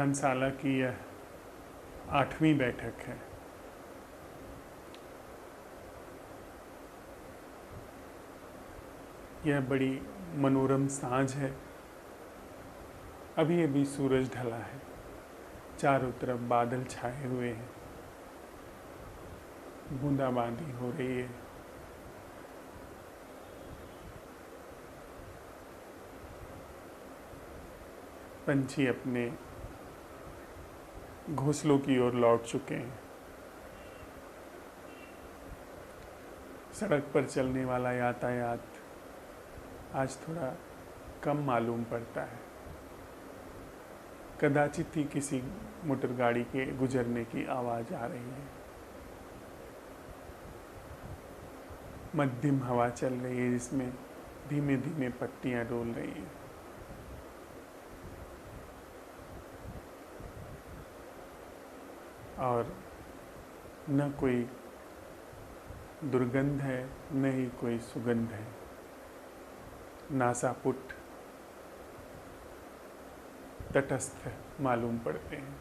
ध्यानशाला की यह 8वीं बैठक है। यह बड़ी मनोरम सांझ है। अभी अभी सूरज ढला है, चारों तरफ बादल छाए हुए हैं, बूंदाबांदी हो रही है। पंछी अपने घोंसलों की ओर लौट चुके हैं। सड़क पर चलने वाला यातायात आज थोड़ा कम मालूम पड़ता है। कदाचित ही किसी मोटर गाड़ी के गुजरने की आवाज़ आ रही है। मध्यम हवा चल रही है जिसमें धीमे धीमे पत्तियां डोल रही हैं। और न कोई दुर्गंध है, न ही कोई सुगंध है। नासापुट तटस्थ मालूम पड़ते हैं।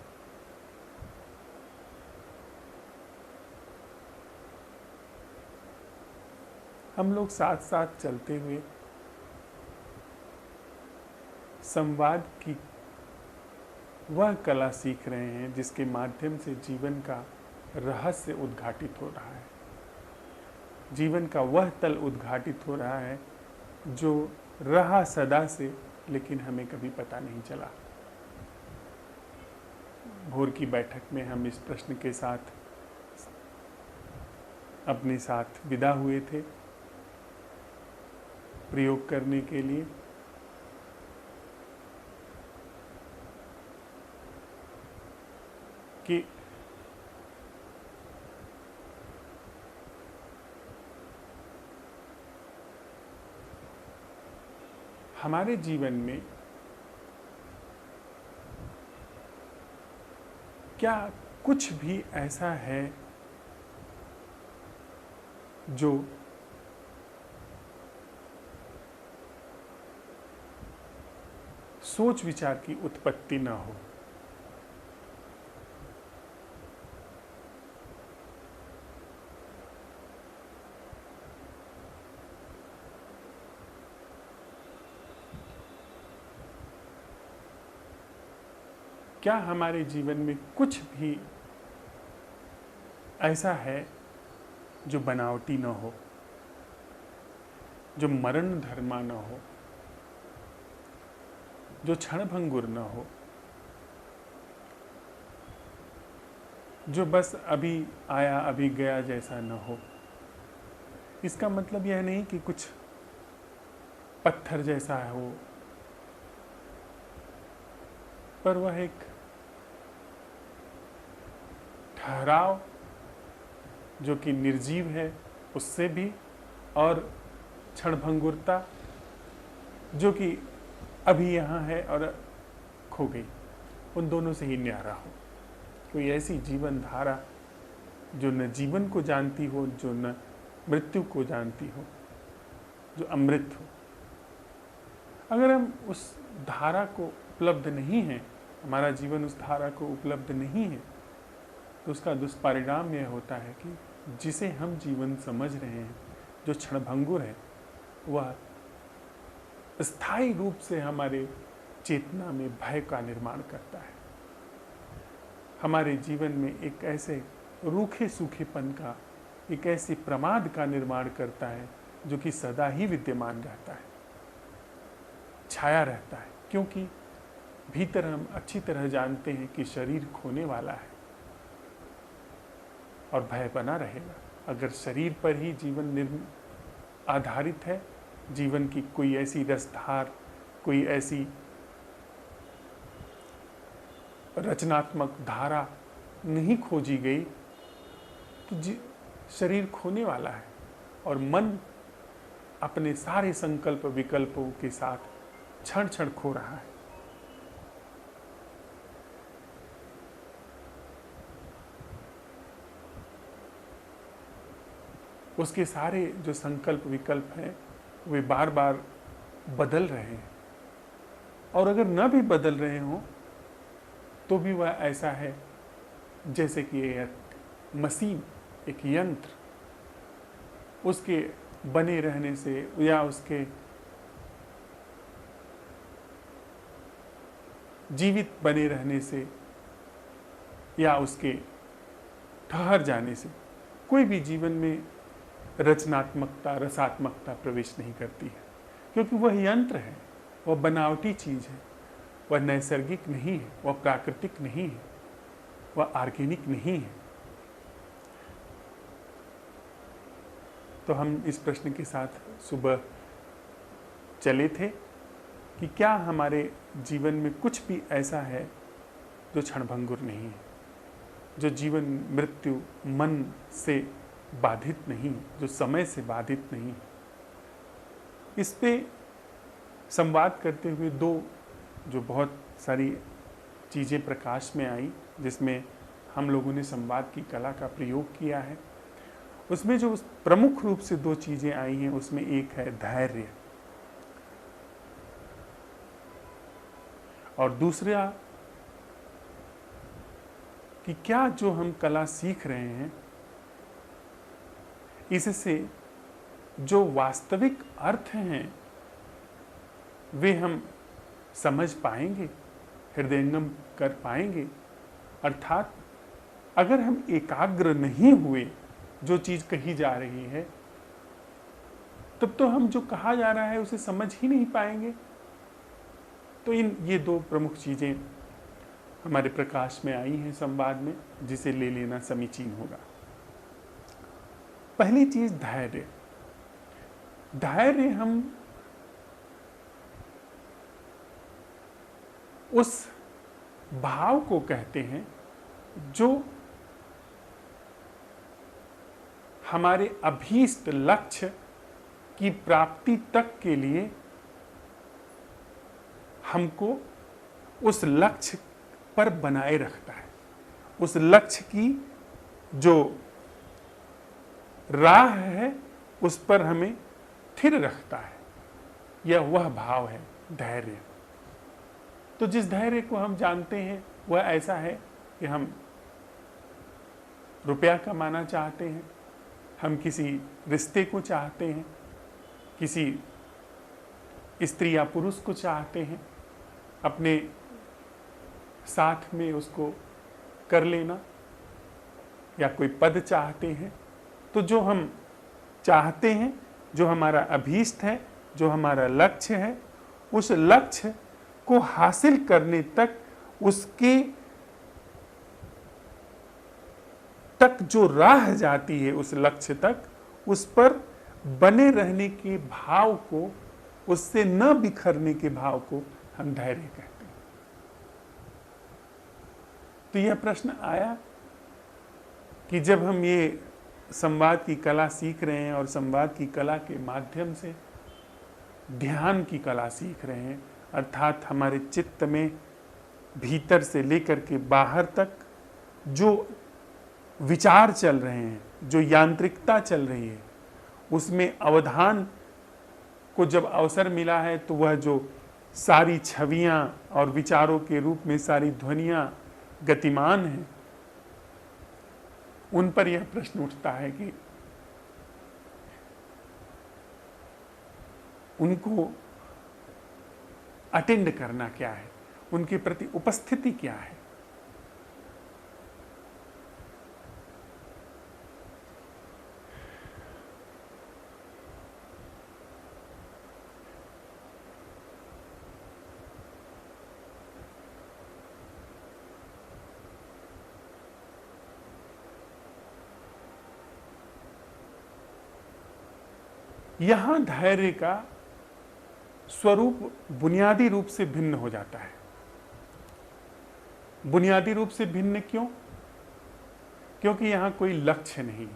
हम लोग साथ साथ चलते हुए संवाद की वह कला सीख रहे हैं जिसके माध्यम से जीवन का रहस्य उद्घाटित हो रहा है। जीवन का वह तल उद्घाटित हो रहा है जो रहा सदा से, लेकिन हमें कभी पता नहीं चला। भोर की बैठक में हम इस प्रश्न के साथ अपने साथ विदा हुए थे प्रयोग करने के लिए। कि हमारे जीवन में क्या कुछ भी ऐसा है जो सोच विचार की उत्पत्ति न हो? क्या हमारे जीवन में कुछ भी ऐसा है जो बनावटी न हो, जो मरण धर्मा न हो, जो क्षणभंगुर न हो, जो बस अभी आया अभी गया जैसा न हो? इसका मतलब यह नहीं कि कुछ पत्थर जैसा हो, पर वह एक ठहराव जो कि निर्जीव है उससे भी, और क्षणभंगुरता जो कि अभी यहाँ है और खो गई, उन दोनों से ही न्यारा हो। कोई ऐसी जीवन धारा जो न जीवन को जानती हो, जो न मृत्यु को जानती हो, जो अमृत हो। अगर हम उस धारा को उपलब्ध नहीं है, हमारा जीवन उस धारा को उपलब्ध नहीं है, तो उसका दुष्परिणाम यह होता है कि जिसे हम जीवन समझ रहे हैं, जो क्षणभंगुर है, वह स्थायी रूप से हमारे चेतना में भय का निर्माण करता है। हमारे जीवन में एक ऐसे रूखे सूखेपन का, एक ऐसे प्रमाद का निर्माण करता है जो कि सदा ही विद्यमान रहता है, छाया रहता है। क्योंकि भीतर हम अच्छी तरह जानते हैं कि शरीर खोने वाला है और भय बना रहेगा। अगर शरीर पर ही जीवन आधारित है, जीवन की कोई ऐसी रसधार, कोई ऐसी रचनात्मक धारा नहीं खोजी गई, तो शरीर खोने वाला है और मन अपने सारे संकल्प विकल्पों के साथ क्षण क्षण खो रहा है। उसके सारे जो संकल्प विकल्प हैं वे बार बार बदल रहे हैं, और अगर न भी बदल रहे हों तो भी वह ऐसा है जैसे कि एक मशीन, एक यंत्र, उसके बने रहने से या उसके जीवित बने रहने से या उसके ठहर जाने से कोई भी जीवन में रचनात्मकता, रसात्मकता प्रवेश नहीं करती है, क्योंकि वह यंत्र है, वह बनावटी चीज़ है, वह नैसर्गिक नहीं है, वह प्राकृतिक नहीं है, वह ऑर्गेनिक नहीं है। तो हम इस प्रश्न के साथ सुबह चले थे कि क्या हमारे जीवन में कुछ भी ऐसा है जो क्षणभंगुर नहीं है, जो जीवन मृत्यु मन से बाधित नहीं, जो समय से बाधित नहीं। इस पे संवाद करते हुए दो जो बहुत सारी चीज़ें प्रकाश में आई, जिसमें हम लोगों ने संवाद की कला का प्रयोग किया है, उसमें जो प्रमुख रूप से दो चीज़ें आई हैं, उसमें एक है धैर्य और दूसरा कि क्या जो हम कला सीख रहे हैं इससे जो वास्तविक अर्थ हैं वे हम समझ पाएंगे, हृदयंगम कर पाएंगे। अर्थात अगर हम एकाग्र नहीं हुए जो चीज़ कही जा रही है, तब तो हम जो कहा जा रहा है उसे समझ ही नहीं पाएंगे। तो ये दो प्रमुख चीज़ें हमारे प्रकाश में आई हैं संवाद में, जिसे ले लेना समीचीन होगा। पहली चीज धैर्य। धैर्य हम उस भाव को कहते हैं जो हमारे अभीष्ट लक्ष्य की प्राप्ति तक के लिए हमको उस लक्ष्य पर बनाए रखता है, उस लक्ष्य की जो राह है उस पर हमें स्थिर रखता है। यह वह भाव है धैर्य। तो जिस धैर्य को हम जानते हैं वह ऐसा है कि हम रुपया कमाना चाहते हैं, हम किसी रिश्ते को चाहते हैं, किसी स्त्री या पुरुष को चाहते हैं, अपने साथ में उसको कर लेना, या कोई पद चाहते हैं। तो जो हम चाहते हैं, जो हमारा अभीष्ट है, जो हमारा लक्ष्य है, उस लक्ष्य को हासिल करने तक, उसके तक जो राह जाती है उस लक्ष्य तक, उस पर बने रहने के भाव को, उससे न बिखरने के भाव को हम धैर्य कहते हैं। तो यह प्रश्न आया कि जब हम ये संवाद की कला सीख रहे हैं और संवाद की कला के माध्यम से ध्यान की कला सीख रहे हैं, अर्थात हमारे चित्त में भीतर से लेकर के बाहर तक जो विचार चल रहे हैं, जो यांत्रिकता चल रही है, उसमें अवधान को जब अवसर मिला है तो वह जो सारी छवियां और विचारों के रूप में सारी ध्वनियां गतिमान हैं, उन पर यह प्रश्न उठता है कि उनको अटेंड करना क्या है, उनके प्रति उपस्थिति क्या है। यहां धैर्य का स्वरूप बुनियादी रूप से भिन्न हो जाता है। बुनियादी रूप से भिन्न क्यों? क्योंकि यहां कोई लक्ष्य नहीं।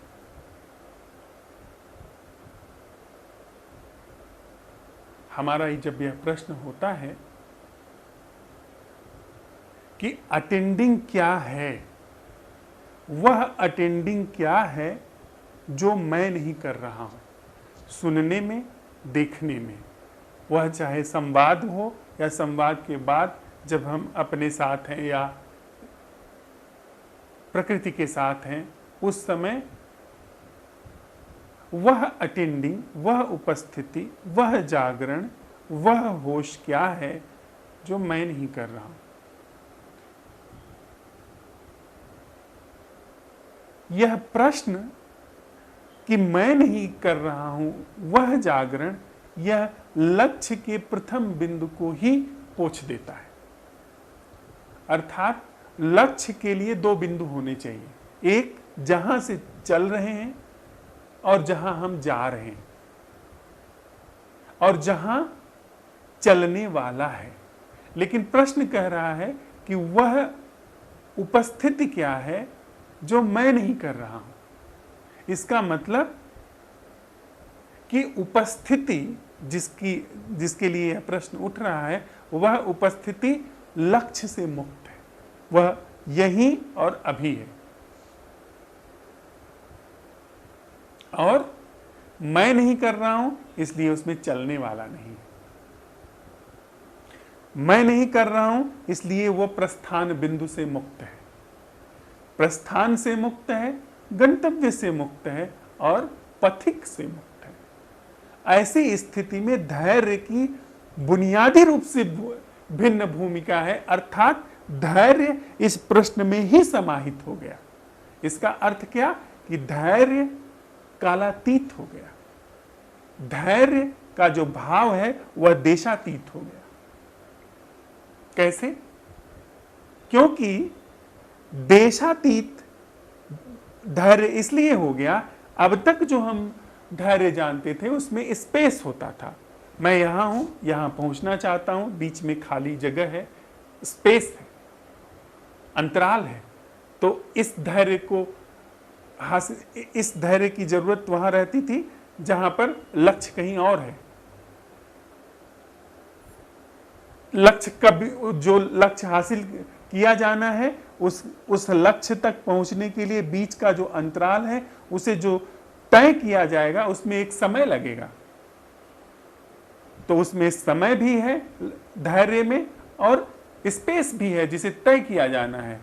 हमारा ही जब यह प्रश्न होता है कि अटेंडिंग क्या है, वह अटेंडिंग क्या है जो मैं नहीं कर रहा हूं, सुनने में, देखने में, वह चाहे संवाद हो या संवाद के बाद जब हम अपने साथ हैं या प्रकृति के साथ हैं, उस समय वह अटेंडिंग, वह उपस्थिति, वह जागरण, वह होश क्या है जो मैं नहीं कर रहा हूं। यह प्रश्न कि मैं नहीं कर रहा हूं वह जागरण, यह लक्ष्य के प्रथम बिंदु को ही पोंछ देता है। अर्थात लक्ष्य के लिए दो बिंदु होने चाहिए, एक जहां से चल रहे हैं और जहां हम जा रहे हैं, और जहां चलने वाला है। लेकिन प्रश्न कह रहा है कि वह उपस्थिति क्या है जो मैं नहीं कर रहा हूं। इसका मतलब कि उपस्थिति जिसके लिए यह प्रश्न उठ रहा है, वह उपस्थिति लक्ष्य से मुक्त है, वह यही और अभी है। और मैं नहीं कर रहा हूं इसलिए उसमें चलने वाला नहीं है। मैं नहीं कर रहा हूं इसलिए वो प्रस्थान बिंदु से मुक्त है, प्रस्थान से मुक्त है, गंतव्य से मुक्त है और पथिक से मुक्त है। ऐसी स्थिति में धैर्य की बुनियादी रूप से भिन्न भूमिका है, अर्थात धैर्य इस प्रश्न में ही समाहित हो गया। इसका अर्थ क्या कि धैर्य कालातीत हो गया, धैर्य का जो भाव है वह देशातीत हो गया। कैसे? क्योंकि देशातीत धैर्य इसलिए हो गया, अब तक जो हम धैर्य जानते थे उसमें स्पेस होता था। मैं यहां हूं, यहां पहुंचना चाहता हूं, बीच में खाली जगह है, स्पेस है, अंतराल है। तो इस धैर्य को इस धैर्य की जरूरत वहां रहती थी जहां पर लक्ष्य कहीं और है। लक्ष्य कभी जो लक्ष्य हासिल किया जाना है उस लक्ष्य तक पहुंचने के लिए बीच का जो अंतराल है उसे जो तय किया जाएगा उसमें एक समय लगेगा। तो उसमें समय भी है धैर्य में और स्पेस भी है जिसे तय किया जाना है।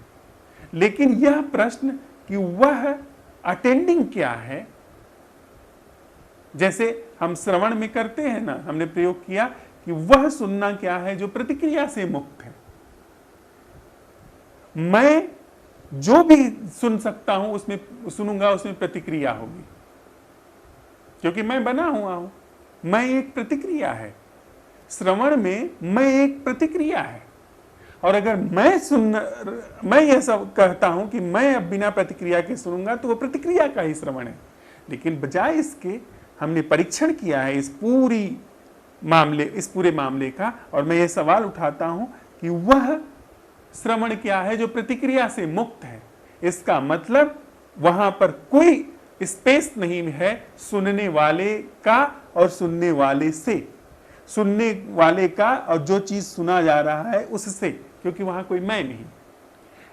लेकिन यह प्रश्न कि वह अटेंडिंग क्या है, जैसे हम श्रवण में करते हैं ना, हमने प्रयोग किया कि वह सुनना क्या है जो प्रतिक्रिया से मुक्त है। मैं जो भी सुन सकता हूं उसमें सुनूंगा, उसमें प्रतिक्रिया होगी, क्योंकि मैं बना हुआ हूं। मैं एक प्रतिक्रिया है, श्रवण में मैं एक प्रतिक्रिया है। और अगर मैं यह सब कहता हूं कि मैं अब बिना प्रतिक्रिया के सुनूंगा तो वह प्रतिक्रिया का ही श्रवण है। लेकिन बजाय इसके हमने परीक्षण किया है इस पूरे मामले का, और मैं ये सवाल उठाता हूं कि वह श्रवण क्या है जो प्रतिक्रिया से मुक्त है। इसका मतलब वहां पर कोई स्पेस नहीं है सुनने वाले का और सुनने वाले से, सुनने वाले का और जो चीज सुना जा रहा है उससे, क्योंकि वहां कोई मैं नहीं।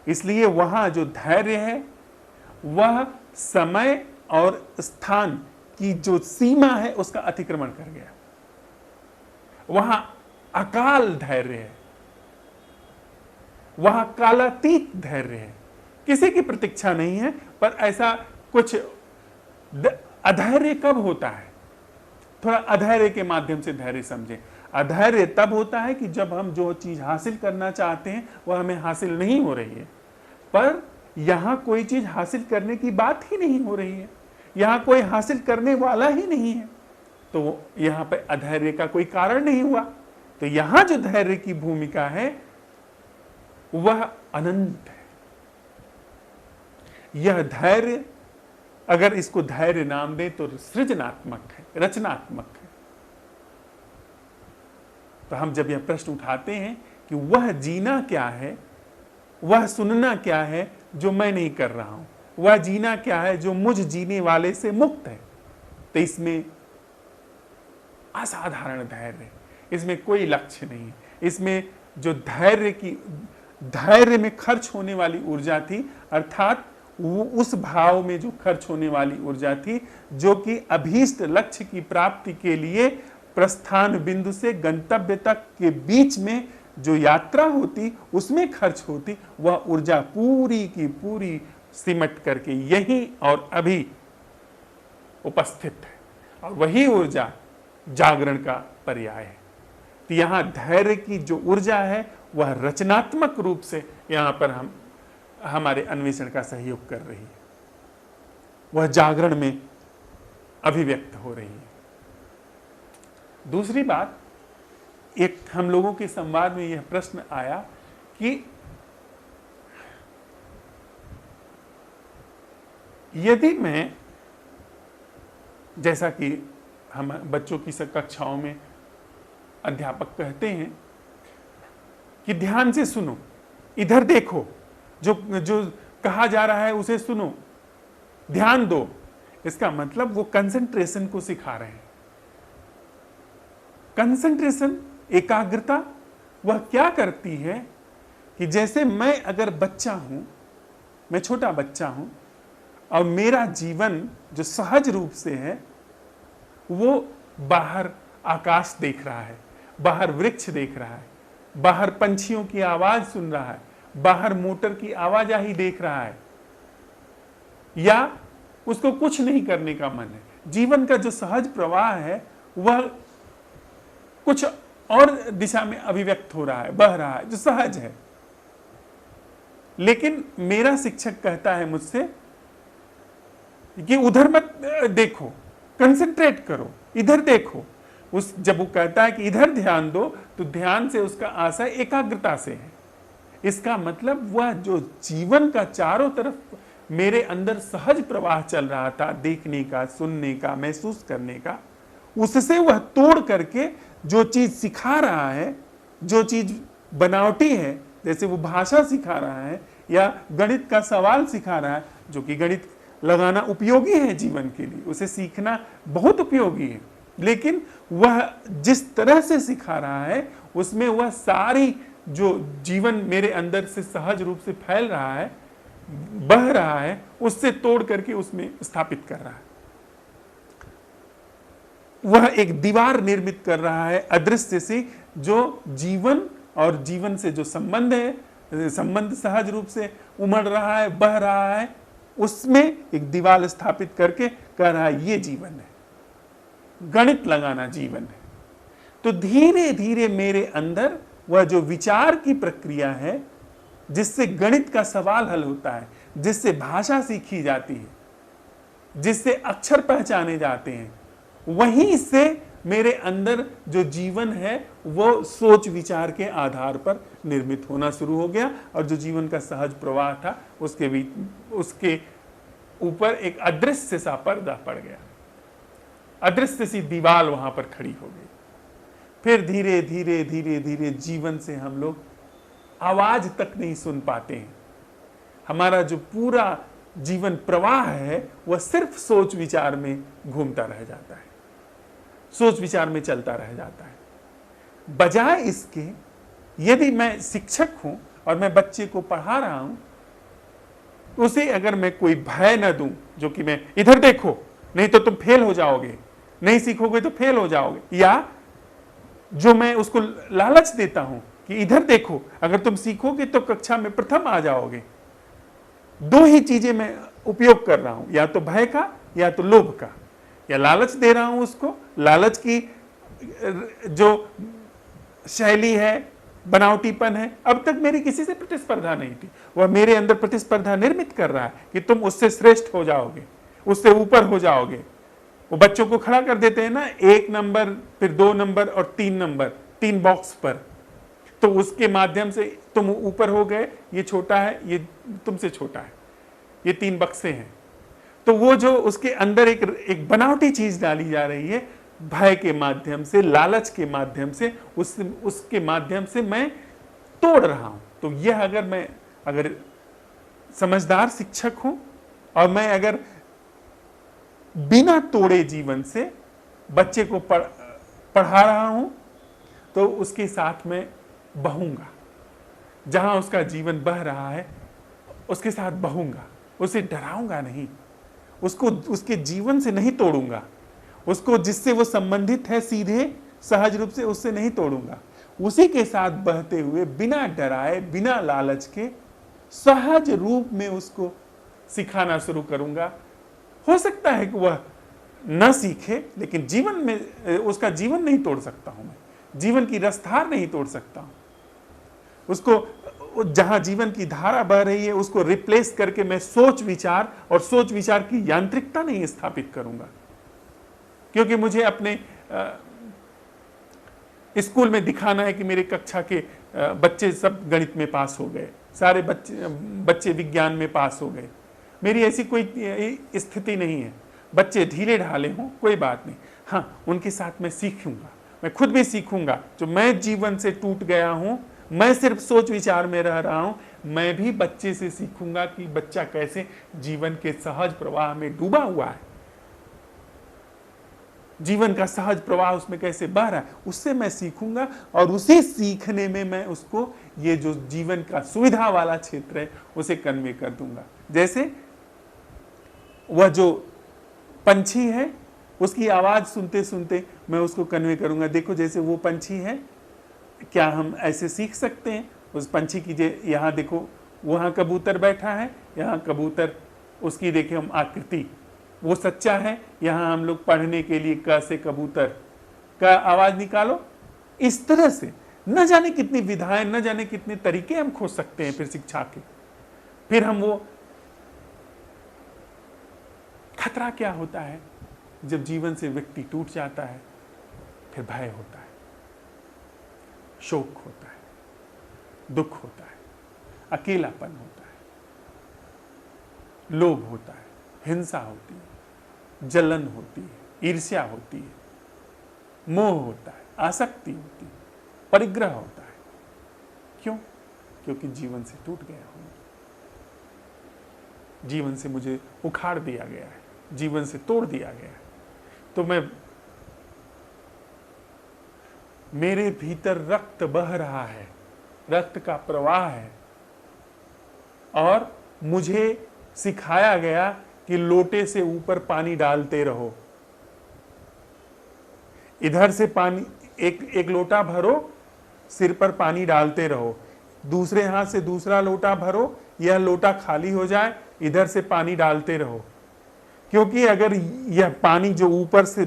इसलिए वहां जो धैर्य है वह समय और स्थान की जो सीमा है उसका अतिक्रमण कर गया। वहां अकाल धैर्य है, वहां कालातीत धैर्य है। किसी की प्रतीक्षा नहीं है। पर ऐसा कुछ अधैर्य कब होता है? थोड़ा अधैर्य के माध्यम से धैर्य समझें। अधैर्य तब होता है कि जब हम जो चीज हासिल करना चाहते हैं वह हमें हासिल नहीं हो रही है। पर यहां कोई चीज हासिल करने की बात ही नहीं हो रही है, यहां कोई हासिल करने वाला ही नहीं है, तो यहां पे अधैर्य का कोई कारण नहीं हुआ। तो यहां जो धैर्य की भूमिका है वह अनंत है। यह धैर्य, अगर इसको धैर्य नाम दें तो सृजनात्मक है, रचनात्मक है। तो हम जब यह प्रश्न उठाते हैं कि वह जीना क्या है, वह सुनना क्या है जो मैं नहीं कर रहा हूं, वह जीना क्या है जो मुझ जीने वाले से मुक्त है, तो इसमें असाधारण धैर्य है। इसमें कोई लक्ष्य नहीं है। इसमें जो धैर्य में खर्च होने वाली ऊर्जा थी, अर्थात वो उस भाव में जो खर्च होने वाली ऊर्जा थी जो कि अभीष्ट लक्ष्य की प्राप्ति के लिए प्रस्थान बिंदु से गंतव्य तक के बीच में जो यात्रा होती उसमें खर्च होती, वह ऊर्जा पूरी की पूरी सिमट करके यहीं और अभी उपस्थित है, और वही ऊर्जा जागरण का पर्याय है। तो यहाँ धैर्य की जो ऊर्जा है वह रचनात्मक रूप से यहाँ पर हमारे अन्वेषण का सहयोग कर रही है, वह जागरण में अभिव्यक्त हो रही है। दूसरी बात, एक हम लोगों के संवाद में यह प्रश्न आया कि यदि मैं, जैसा कि हम बच्चों की कक्षाओं में अध्यापक कहते हैं कि ध्यान से सुनो, इधर देखो, जो जो कहा जा रहा है उसे सुनो, ध्यान दो, इसका मतलब वो कंसंट्रेशन को सिखा रहे हैं। कंसंट्रेशन, एकाग्रता, वह क्या करती है कि जैसे मैं अगर बच्चा हूं, मैं छोटा बच्चा हूं, और मेरा जीवन जो सहज रूप से है वो बाहर आकाश देख रहा है, बाहर वृक्ष देख रहा है, बाहर पंछियों की आवाज सुन रहा है, बाहर मोटर की आवाजाही देख रहा है, या उसको कुछ नहीं करने का मन है, जीवन का जो सहज प्रवाह है वह कुछ और दिशा में अभिव्यक्त हो रहा है, बह रहा है, जो सहज है। लेकिन मेरा शिक्षक कहता है मुझसे कि उधर मत देखो, कंसंट्रेट करो, इधर देखो। जब वो कहता है कि इधर ध्यान दो, तो ध्यान से उसका आशय एकाग्रता से है। इसका मतलब वह जो जीवन का चारों तरफ मेरे अंदर सहज प्रवाह चल रहा था, देखने का, सुनने का, महसूस करने का, उससे वह तोड़ करके जो चीज सिखा रहा है, जो चीज बनावटी है, जैसे वो भाषा सिखा रहा है या गणित का सवाल सिखा रहा है, जो कि गणित लगाना उपयोगी है जीवन के लिए, उसे सीखना बहुत उपयोगी है, लेकिन वह जिस तरह से सिखा रहा है उसमें वह सारी जो जीवन मेरे अंदर से सहज रूप से फैल रहा है, बह रहा है, उससे तोड़ करके उसमें स्थापित कर रहा है। वह एक दीवार निर्मित कर रहा है अदृश्य से, जो जीवन और जीवन से जो संबंध है, संबंध सहज रूप से उमड़ रहा है, बह रहा है, उसमें एक दीवार स्थापित करके कह रहा है ये जीवन है, गणित लगाना जीवन है। तो धीरे धीरे मेरे अंदर वह जो विचार की प्रक्रिया है, जिससे गणित का सवाल हल होता है, जिससे भाषा सीखी जाती है, जिससे अक्षर पहचाने जाते हैं, वहीं से मेरे अंदर जो जीवन है वो सोच विचार के आधार पर निर्मित होना शुरू हो गया, और जो जीवन का सहज प्रवाह था उसके बीच, उसके ऊपर एक अदृश्य सा पर्दा पड़ गया, अदृश्य सी दीवार वहां पर खड़ी हो गई। फिर धीरे धीरे धीरे धीरे जीवन से हम लोग आवाज तक नहीं सुन पाते हैं। हमारा जो पूरा जीवन प्रवाह है वह सिर्फ सोच विचार में घूमता रह जाता है, सोच विचार में चलता रह जाता है। बजाय इसके, यदि मैं शिक्षक हूं और मैं बच्चे को पढ़ा रहा हूं, उसे अगर मैं कोई भय न दूं, जो कि मैं इधर देखो नहीं तो तुम फेल हो जाओगे, नहीं सीखोगे तो फेल हो जाओगे, या जो मैं उसको लालच देता हूं कि इधर देखो, अगर तुम सीखोगे तो कक्षा में प्रथम आ जाओगे, दो ही चीजें मैं उपयोग कर रहा हूं, या तो भय का या तो लोभ का, या लालच दे रहा हूं उसको, लालच की जो शैली है, बनावटीपन है, अब तक मेरी किसी से प्रतिस्पर्धा नहीं थी, वह मेरे अंदर प्रतिस्पर्धा निर्मित कर रहा है कि तुम उससे श्रेष्ठ हो जाओगे, उससे ऊपर हो जाओगे। वो बच्चों को खड़ा कर देते हैं ना, 1 नंबर, फिर 2 नंबर और 3 नंबर, 3 बॉक्स पर, तो उसके माध्यम से तुम ऊपर हो गए, ये छोटा है, ये तुमसे छोटा है, ये 3 बक्से हैं। तो वो जो उसके अंदर एक बनावटी चीज डाली जा रही है, भय के माध्यम से, लालच के माध्यम से, उसके माध्यम से मैं तोड़ रहा हूं। तो यह अगर समझदार शिक्षक हूं और मैं अगर बिना तोड़े जीवन से बच्चे को पढ़ा रहा हूं, तो उसके साथ में बहूंगा, जहां उसका जीवन बह रहा है उसके साथ बहूंगा, उसे डराऊंगा नहीं, उसको उसके जीवन से नहीं तोड़ूंगा, उसको जिससे वो संबंधित है सीधे सहज रूप से उससे नहीं तोड़ूंगा, उसी के साथ बहते हुए बिना डराए, बिना लालच के सहज रूप में उसको सिखाना शुरू करूंगा। हो सकता है कि वह न सीखे, लेकिन जीवन में उसका जीवन नहीं तोड़ सकता हूं मैं, जीवन की रफ्तार नहीं तोड़ सकता हूं उसको। जहां जीवन की धारा बह रही है उसको रिप्लेस करके मैं सोच विचार और सोच विचार की यांत्रिकता नहीं स्थापित करूंगा। क्योंकि मुझे अपने स्कूल में दिखाना है कि मेरे कक्षा के बच्चे सब गणित में पास हो गए, सारे बच्चे विज्ञान में पास हो गए। मेरी ऐसी कोई स्थिति नहीं है। बच्चे ढीले ढाले हों कोई बात नहीं, हाँ उनके साथ मैं सीखूंगा, मैं खुद भी सीखूंगा। जो मैं जीवन से टूट गया हूं, मैं सिर्फ सोच विचार में रह रहा हूं, मैं भी बच्चे से सीखूंगा कि बच्चा कैसे जीवन के सहज प्रवाह में डूबा हुआ है, जीवन का सहज प्रवाह उसमें कैसे बह रहा है, उससे मैं सीखूंगा। और उसे सीखने में मैं उसको ये जो जीवन का सुविधा वाला क्षेत्र है उसे कन्वे कर दूंगा। जैसे वह जो पंछी है उसकी आवाज सुनते सुनते मैं उसको कन्वे करूंगा, देखो जैसे वो पंछी है, क्या हम ऐसे सीख सकते हैं उस पंछी की। यहाँ देखो वहाँ कबूतर बैठा है, यहाँ कबूतर, उसकी देखे हम आकृति, वो सच्चा है। यहाँ हम लोग पढ़ने के लिए क से कबूतर का आवाज निकालो। इस तरह से न जाने कितनी विधाएं, न जाने कितने तरीके हम खोज सकते हैं फिर शिक्षा के। फिर हम वो खतरा क्या होता है जब जीवन से व्यक्ति टूट जाता है, फिर भय होता है, शोक होता है, दुख होता है, अकेलापन होता है, लोभ होता है, हिंसा होती है, जलन होती है, ईर्ष्या होती है, मोह होता है, आसक्ति होती है, परिग्रह होता है। क्यों? क्योंकि जीवन से टूट गया हूं, जीवन से मुझे उखाड़ दिया गया है, जीवन से तोड़ दिया गया है। तो मेरे भीतर रक्त बह रहा है, रक्त का प्रवाह है, और मुझे सिखाया गया कि लोटे से ऊपर पानी डालते रहो। इधर से पानी एक लोटा भरो, सिर पर पानी डालते रहो, दूसरे हाथ से दूसरा लोटा भरो, यह लोटा खाली हो जाए, इधर से पानी डालते रहो। क्योंकि अगर यह पानी जो ऊपर से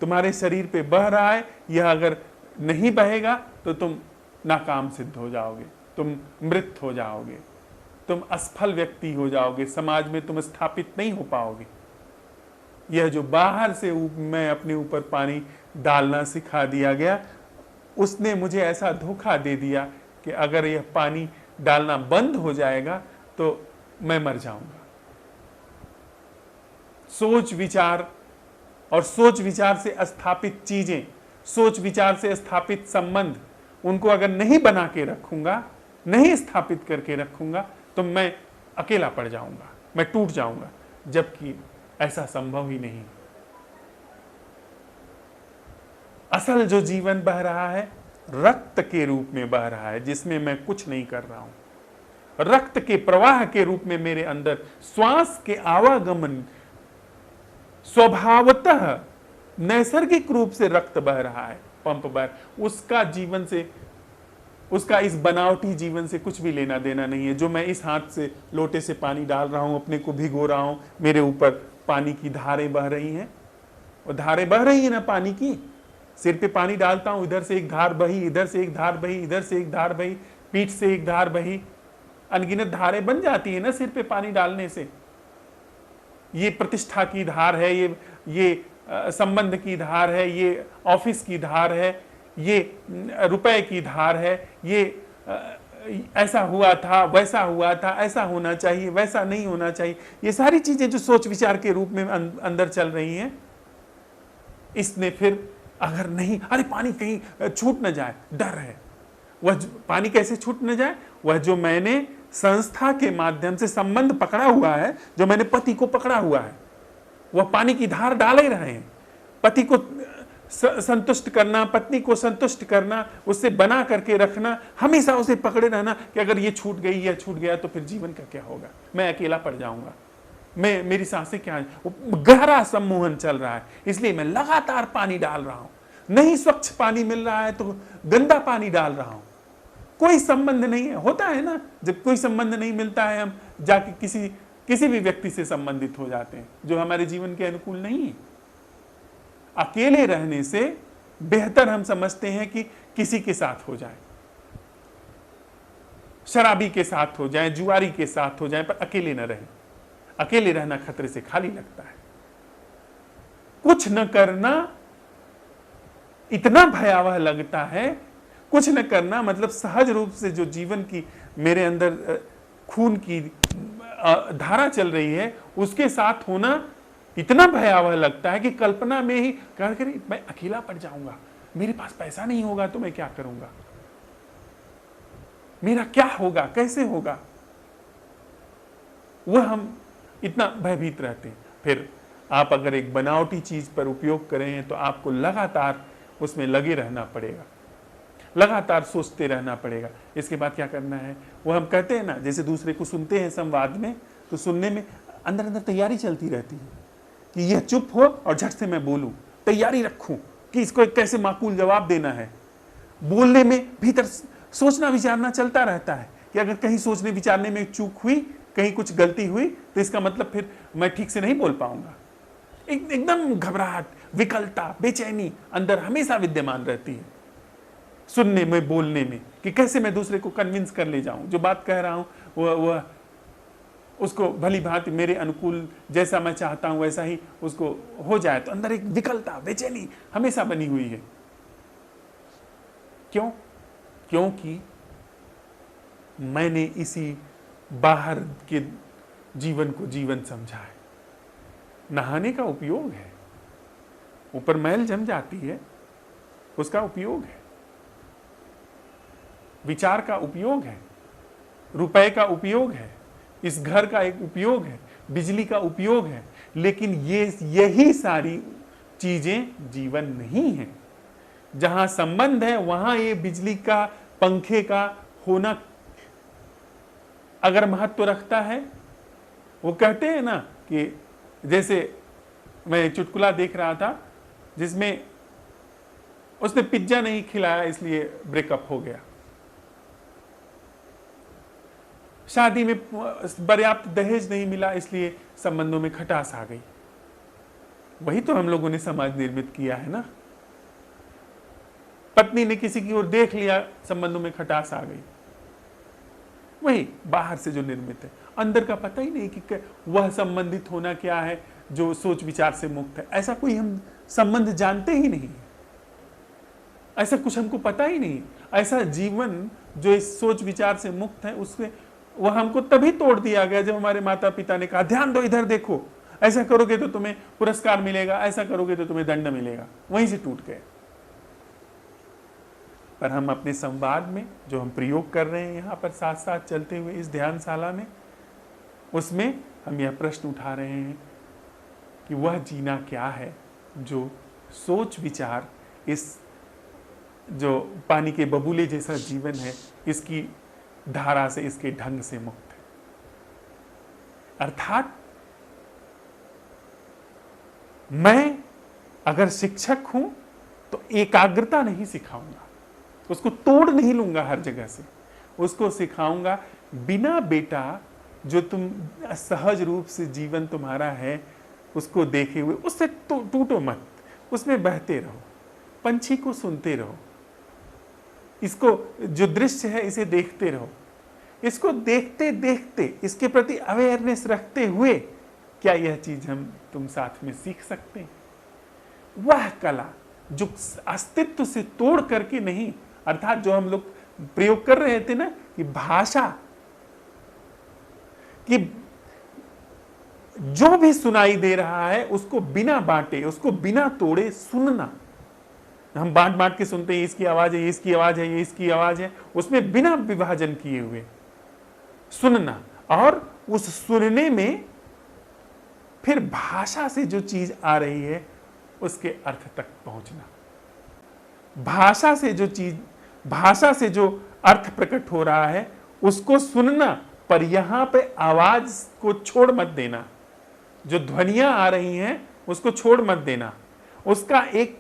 तुम्हारे शरीर पे बह रहा है, यह अगर नहीं बहेगा तो तुम नाकाम सिद्ध हो जाओगे, तुम मृत हो जाओगे, तुम असफल व्यक्ति हो जाओगे, समाज में तुम स्थापित नहीं हो पाओगे। यह जो बाहर से मैं अपने ऊपर पानी डालना सिखा दिया गया, उसने मुझे ऐसा धोखा दे दिया कि अगर यह पानी डालना बंद हो जाएगा तो मैं मर जाऊंगा। सोच विचार और सोच विचार से स्थापित चीजें, सोच विचार से स्थापित संबंध, उनको अगर नहीं बना के रखूंगा, नहीं स्थापित करके रखूंगा, तो मैं अकेला पड़ जाऊंगा, मैं टूट जाऊंगा, जबकि ऐसा संभव ही नहीं। असल जो जीवन बह रहा है रक्त के रूप में बह रहा है, जिसमें मैं कुछ नहीं कर रहा हूं। रक्त के प्रवाह के रूप में मेरे अंदर श्वास के आवागमन स्वभावतः नैसर्गिक रूप से रक्त बह रहा है, पंप बह, उसका जीवन से, उसका इस बनावटी जीवन से कुछ भी लेना देना नहीं है। जो मैं इस हाथ से लोटे से पानी डाल रहा हूं, अपने को भिगो रहा हूं, मेरे ऊपर पानी की धारें बह रही हैं, और धारें बह रही है ना पानी की, सिर पे पानी डालता हूं, इधर से एक धार बही, इधर से एक धार बही, इधर से एक धार बही, पीठ से एक धार बही, अनगिनत धारें बन जाती है ना सिर पे पानी डालने से। ये प्रतिष्ठा की धार है, ये संबंध की धार है, ये ऑफिस की धार है, ये रुपए की धार है, ये ऐसा हुआ था, वैसा हुआ था, ऐसा होना चाहिए, वैसा नहीं होना चाहिए। ये सारी चीजें जो सोच विचार के रूप में अंदर चल रही हैं, इसने फिर अगर नहीं, अरे पानी कहीं छूट न जाए, डर है। वह पानी कैसे छूट न जाए? वह जो मैंने संस्था के माध्यम से संबंध पकड़ा हुआ है, जो मैंने पति को पकड़ा हुआ है, वह पानी की धार डाल ही रहे हैं। पति को संतुष्ट करना, पत्नी को संतुष्ट करना, उससे बना करके रखना, हमेशा उसे पकड़े रहना कि अगर ये छूट गई या छूट गया तो फिर जीवन का क्या होगा, मैं अकेला पड़ जाऊंगा, मेरी सांसें क्या, गहरा सम्मोहन चल रहा है, इसलिए मैं लगातार पानी डाल रहा हूं। नहीं स्वच्छ पानी मिल रहा है तो गंदा पानी डाल रहा हूं। कोई संबंध नहीं है, होता है ना, जब कोई संबंध नहीं मिलता है, हम जाके किसी किसी भी व्यक्ति से संबंधित हो जाते हैं जो हमारे जीवन के अनुकूल नहीं है। अकेले रहने से बेहतर हम समझते हैं कि किसी के साथ हो जाए, शराबी के साथ हो जाए, जुआरी के साथ हो जाए, पर अकेले न रहे। अकेले रहना खतरे से खाली लगता है। कुछ न करना इतना भयावह लगता है। कुछ न करना मतलब सहज रूप से जो जीवन की मेरे अंदर खून की धारा चल रही है उसके साथ होना इतना भयावह लगता है कि कल्पना में ही कह कर मैं अकेला पड़ जाऊंगा, मेरे पास पैसा नहीं होगा तो मैं क्या करूंगा, मेरा क्या होगा, कैसे होगा, वह हम इतना भयभीत रहते हैं। फिर आप अगर एक बनावटी चीज पर उपयोग करें तो आपको लगातार उसमें लगे रहना पड़ेगा, लगातार सोचते रहना पड़ेगा। इसके बाद क्या करना है, वो हम कहते हैं ना, जैसे दूसरे को सुनते हैं संवाद में, तो सुनने में अंदर अंदर तैयारी चलती रहती है कि यह चुप हो और झट से मैं बोलूं, तैयारी रखूं कि इसको एक कैसे माकूल जवाब देना है। बोलने में भीतर सोचना विचारना चलता रहता है कि अगर कहीं सोचने विचारने में चूक हुई, कहीं कुछ गलती हुई, तो इसका मतलब फिर मैं ठीक से नहीं बोल पाऊंगा। एकदम घबराहट, विकलता, बेचैनी अंदर हमेशा विद्यमान रहती है सुनने में, बोलने में, कि कैसे मैं दूसरे को कन्विंस कर ले जाऊं, जो बात कह रहा हूं वह उसको भली भांति मेरे अनुकूल जैसा मैं चाहता हूं वैसा ही उसको हो जाए। तो अंदर एक विकलता, बेचैनी हमेशा बनी हुई है। क्यों? क्योंकि मैंने इसी बाहर के जीवन को जीवन समझा है। नहाने का उपयोग है, ऊपर मैल जम जाती है, उसका उपयोग है। विचार का उपयोग है, रुपए का उपयोग है, इस घर का एक उपयोग है, बिजली का उपयोग है। लेकिन यही सारी चीजें जीवन नहीं है। जहां संबंध है वहां ये बिजली का, पंखे का होना अगर महत्व रखता है। वो कहते हैं ना कि जैसे मैं चुटकुला देख रहा था जिसमें उसने पिज्जा नहीं खिलाया इसलिए ब्रेकअप हो गया, शादी में पर्याप्त दहेज नहीं मिला इसलिए संबंधों में खटास आ गई। वही तो हम लोगों ने समाज निर्मित किया है ना। पत्नी ने किसी की ओर देख लिया, संबंधों में खटास आ गई। वही बाहर से जो निर्मित है, अंदर का पता ही नहीं कि वह संबंधित होना क्या है जो सोच विचार से मुक्त है। ऐसा कोई हम संबंध जानते ही नहीं, ऐसा कुछ हमको पता ही नहीं। ऐसा जीवन जो इस सोच विचार से मुक्त है, उससे वह हमको तभी तोड़ दिया गया जब हमारे माता पिता ने कहा ध्यान दो, इधर देखो, ऐसा करोगे तो तुम्हें पुरस्कार मिलेगा, ऐसा करोगे तो तुम्हें दंड मिलेगा। वहीं से टूट गए। पर हम अपने संवाद में जो हम प्रयोग कर रहे हैं यहाँ पर साथ साथ चलते हुए इस ध्यानशाला में, उसमें हम यह प्रश्न उठा रहे हैं कि वह जीना क्या है जो सोच विचार, इस जो पानी के बबूले जैसा जीवन है, इसकी धारा से, इसके ढंग से मुक्त है। अर्थात मैं अगर शिक्षक हूं तो एकाग्रता नहीं सिखाऊंगा, उसको तोड़ नहीं लूंगा हर जगह से, उसको सिखाऊंगा बिना बेटा जो तुम सहज रूप से जीवन तुम्हारा है उसको देखे हुए उससे टूटो मत, उसमें बहते रहो, पंछी को सुनते रहो, इसको जो दृश्य है इसे देखते रहो, इसको देखते देखते इसके प्रति अवेयरनेस रखते हुए क्या यह चीज तुम साथ में सीख सकते हैं। वह कला जो अस्तित्व से तोड़ करके नहीं, अर्थात जो हम लोग प्रयोग कर रहे थे ना कि भाषा कि जो भी सुनाई दे रहा है उसको बिना बांटे, उसको बिना तोड़े सुनना। हम बांट बांट के सुनते हैं, इसकी आवाज है, इसकी आवाज है, ये इसकी आवाज है, उसमें बिना विभाजन किए हुए सुनना, और उस सुनने में फिर भाषा से जो चीज आ रही है उसके अर्थ तक पहुंचना। भाषा से जो अर्थ प्रकट हो रहा है उसको सुनना, पर यहां पे आवाज को छोड़ मत देना, जो ध्वनियां आ रही हैं उसको छोड़ मत देना, उसका एक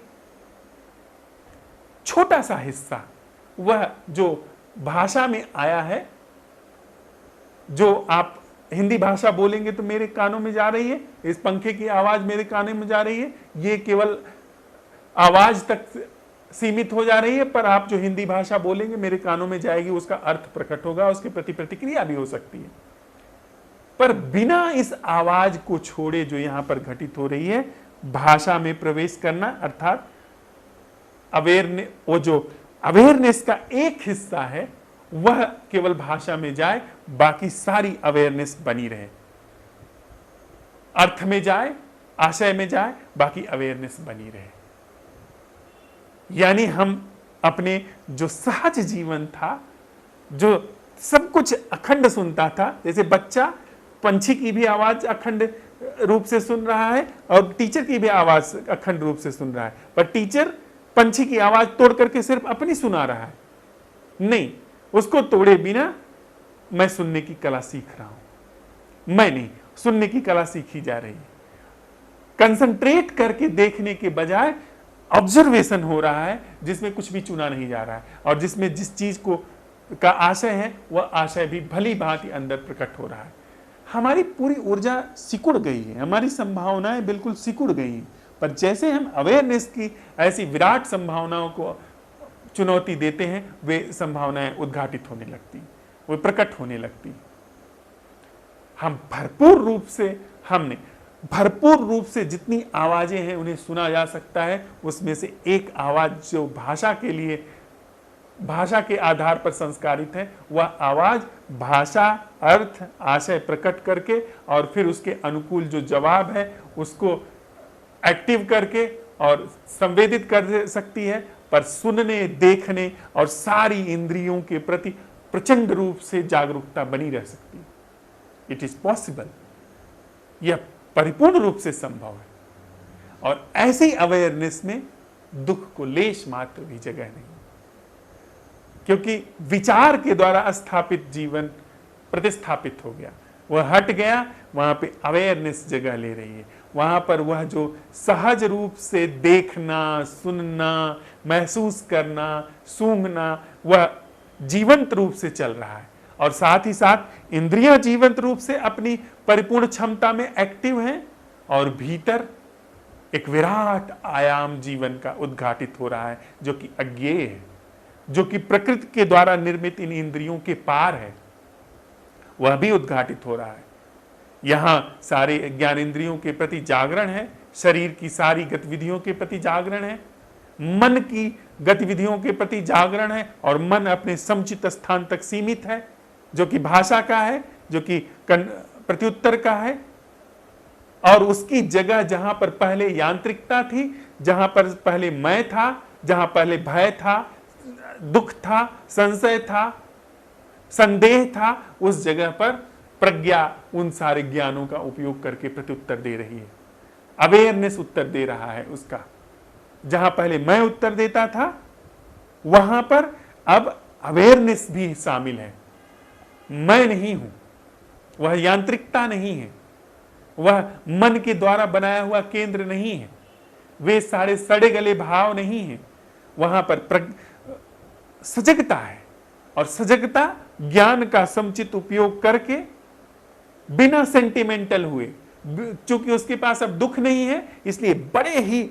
छोटा सा हिस्सा वह जो भाषा में आया है, जो आप हिंदी भाषा बोलेंगे तो मेरे कानों में जा रही है, इस पंखे की आवाज मेरे कानों में जा रही है, ये केवल आवाज तक सीमित हो जा रही है, पर आप जो हिंदी भाषा बोलेंगे मेरे कानों में जाएगी, उसका अर्थ प्रकट होगा, उसके प्रति प्रतिक्रिया भी हो सकती है। पर बिना इस आवाज को छोड़े जो यहां पर घटित हो रही है, भाषा में प्रवेश करना, अर्थात अवेयरनेस, वो जो अवेयरनेस का एक हिस्सा है वह केवल भाषा में जाए, बाकी सारी अवेयरनेस बनी रहे, अर्थ में जाए, आशय में जाए, बाकी अवेयरनेस बनी रहे। यानी हम अपने जो सहज जीवन था, जो सब कुछ अखंड सुनता था, जैसे बच्चा पंछी की भी आवाज अखंड रूप से सुन रहा है और टीचर की भी आवाज अखंड रूप से सुन रहा है, पर टीचर पंछी की आवाज तोड़ करके सिर्फ अपनी सुना रहा है, नहीं, उसको तोड़े बिना मैं सुनने की कला सीख रहा हूं, मैं नहीं, सुनने की कला सीखी जा रही है। कंसंट्रेट करके देखने के बजाय ऑब्जर्वेशन हो रहा है, जिसमें कुछ भी चुना नहीं जा रहा है, और जिसमें जिस चीज को का आशय है वह आशय भी भली भांति अंदर प्रकट हो रहा है। हमारी पूरी ऊर्जा सिकुड़ गई है, हमारी संभावनाएं बिल्कुल सिकुड़ गई हैं, पर जैसे हम अवेयरनेस की ऐसी विराट संभावनाओं को चुनौती देते हैं, वे संभावनाएं उद्घाटित होने लगती, वे प्रकट होने लगती। हम भरपूर रूप से जितनी आवाजें हैं उन्हें सुना जा सकता है, उसमें से एक आवाज जो भाषा के आधार पर संस्कारित है, वह आवाज भाषा, अर्थ, आशय प्रकट करके और फिर उसके अनुकूल जो जवाब है उसको एक्टिव करके और संवेदित कर सकती है, पर सुनने, देखने और सारी इंद्रियों के प्रति प्रचंड रूप से जागरूकता बनी रह सकती है। इट इज पॉसिबल, यह परिपूर्ण रूप से संभव है, और ऐसी अवेयरनेस में दुख को लेश मात्र भी जगह नहीं, क्योंकि विचार के द्वारा स्थापित जीवन प्रतिस्थापित हो गया, वह हट गया, वहां पे अवेयरनेस जगह ले रही है, वहां पर वह जो सहज रूप से देखना, सुनना, महसूस करना, सूंघना, वह जीवंत रूप से चल रहा है, और साथ ही साथ इंद्रियां जीवंत रूप से अपनी परिपूर्ण क्षमता में एक्टिव हैं, और भीतर एक विराट आयाम जीवन का उद्घाटित हो रहा है, जो कि अज्ञेय है, जो कि प्रकृति के द्वारा निर्मित इन इंद्रियों के पार है, वह भी उद्घाटित हो रहा है। यहां सारे ज्ञान इंद्रियों के प्रति जागरण है, शरीर की सारी गतिविधियों के प्रति जागरण है, मन की गतिविधियों के प्रति जागरण है, और मन अपने समुचित स्थान तक सीमित है, जो कि भाषा का है, जो कि प्रत्युत्तर का है, और उसकी जगह जहां पर पहले यांत्रिकता थी, जहां पर पहले मैं था, जहां पहले भय था, दुख था, संशय था, संदेह था, उस जगह पर प्रज्ञा उन सारे ज्ञानों का उपयोग करके प्रत्युत्तर दे रही है, अवेयरनेस उत्तर दे रहा है उसका। जहां पहले मैं उत्तर देता था, वहां पर अब अवेयरनेस भी शामिल है। मैं नहीं हूं, वह यांत्रिकता नहीं है, वह मन के द्वारा बनाया हुआ केंद्र नहीं है, वे सारे सड़े गले भाव नहीं है, वहां पर सजगता है, और सजगता ज्ञान का समुचित उपयोग करके बिना सेंटिमेंटल हुए, चूंकि उसके पास अब दुख नहीं है, इसलिए बड़े ही